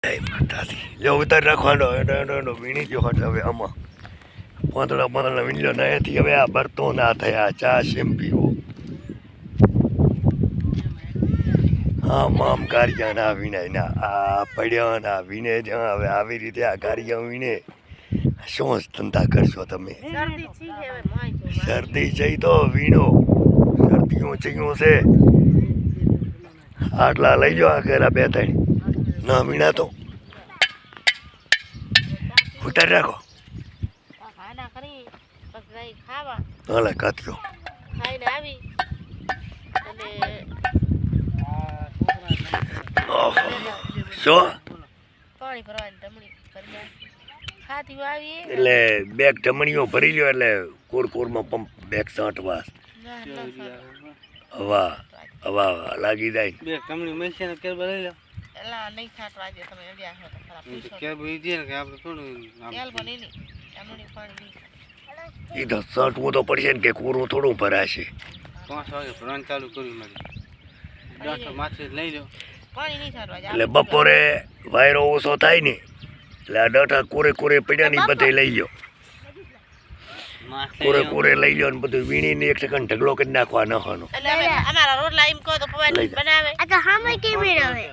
જય માતાજી લે ઉતાર રાખવાનો એનો વીણી ગયો હટ હવે આમાં પાંદડા વીણ્યો નયાથી હવે આ ભરતો ના થયા ચા શેમ પીવો હા મામ કારિયા ના વીણાય ના આ પડ્યા ના વીણે જ હવે આવી રીતે આ કારિયા વીણે શું ધંધા કરશો તમે શરદી છે તો વીણો શરદીઓ ચીયું છે આટલા લઈ જાઓ આ ઘરા બે ત્રણ ના વીણા તો ઉતાર રાખો હાલે કાત્યો શું એટલે બેગ ટમણીઓ ભરી લ્યો એટલે કોરમાં પંપ બેગ સાંટવા હવા હવા લાગી જાય બે ટમણી મેસી ને કેર ભરી લો એલા નહીં ખાટવા દે તમે એડિયા હો ખરાબ કેર ભરી દે ને કે આપણે થોડું કેલ બની ની એમણી પાણી એ તો સાંટવું તો પડશે ને કે કોરું થોડું ભરાશે 5 વાગે ભરવાનું ચાલુ કર્યું મારી ડોક્ટર માથે લઈ લો પાણી નહીં ખાટવા દે એટલે બપોરે વાયરો ઓછો થાય ને એટલે આ ડટા કોરે પડ્યા ની બધે લઈ લો કોરે લઈ લો ને બધું વીણીને એક સેકન્ડ ઢગલો કરી નાખવા નખાનો એટલે અમારા રોટલા એમ કહો તો પવાઈ બનાવે આ તો હામે કે મેળવે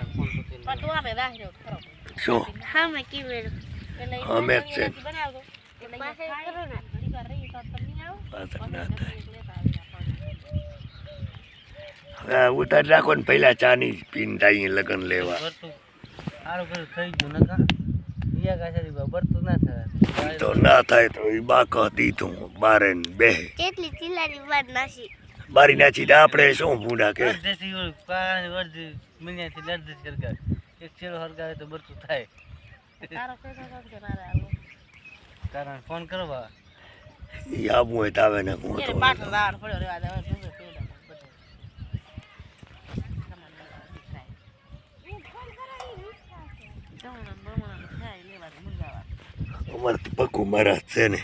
પટવા મે રાહ્યો ખરો શું હામે કે મેળવે એટલે અમે જ છે બનાવજો એટલે પાસે કરો ને ઘડી વાર રહી તો તમે આવો પાછળ ના થાય હવે ઉતાર રાખો ને પહેલા ચાની પીન થાય લગન લેવા સારું કર્યું થઈ ગયું નકા બીજા કાસાથી બરતું ના થાય તો ના થાય તો એ બાક દીધું બારે ને બે કેટલી ચિલ્લાની વાત નાસી બારી નાચી તો આપણે શું ભૂંડા કે અડધેથી ઓલું પાણી અડધી મિનિયાથી અડધી સરકાર એક ચેરો હરગાવે તો બરતું થાય તારો કેસો કે મારે આવો કારણ ફોન કરો બા એ આવું હોય તો આવે ને હું એ તો પાટો દાર પડ્યો રેવા દે હવે તું અમારે તો પક્કું મારા છે ને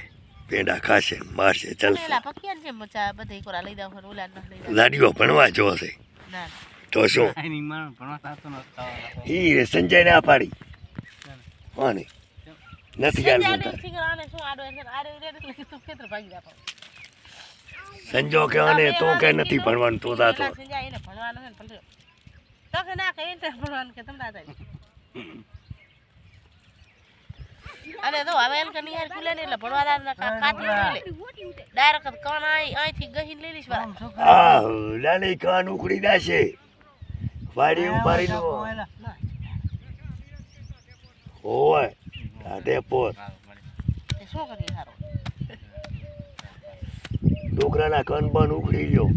પેંડા ખાશે ને મારશે ચાલશે પેલા પક્યા છે મચા બધે કોરા લઈ દાવ ઓલા ન લઈ દાવ લાડીઓ ભણવા જોશે ના તો શું એની માણ ભણવા થતો નતો ઈ સંજય ના પાડી કોને નથી ગાલ બોલતા આને શું આડો આરે એટલે તું ખેતર ભાગી જા સંજો કે આને તો કે નથી ભણવાનું તો જાતો સંજય એને ભણવાનું છે ને ભણ્યો તો કે ના કે એને ભણવાનું કે તમને આતા અરે તો હવે એમ કે નિહાર ખુલે ને એટલે ભણવા ના કાતી લે ડાયરેક્ટ કાન અહીંથી ગહીન લઈ લીશ વાળા હા લાલી કાન ઉખડી દાશે વાડી ઉપાડી નો ઓય તાડે પોર શું કરી હારો છોકરાના કાન બન ઉખડી ગયો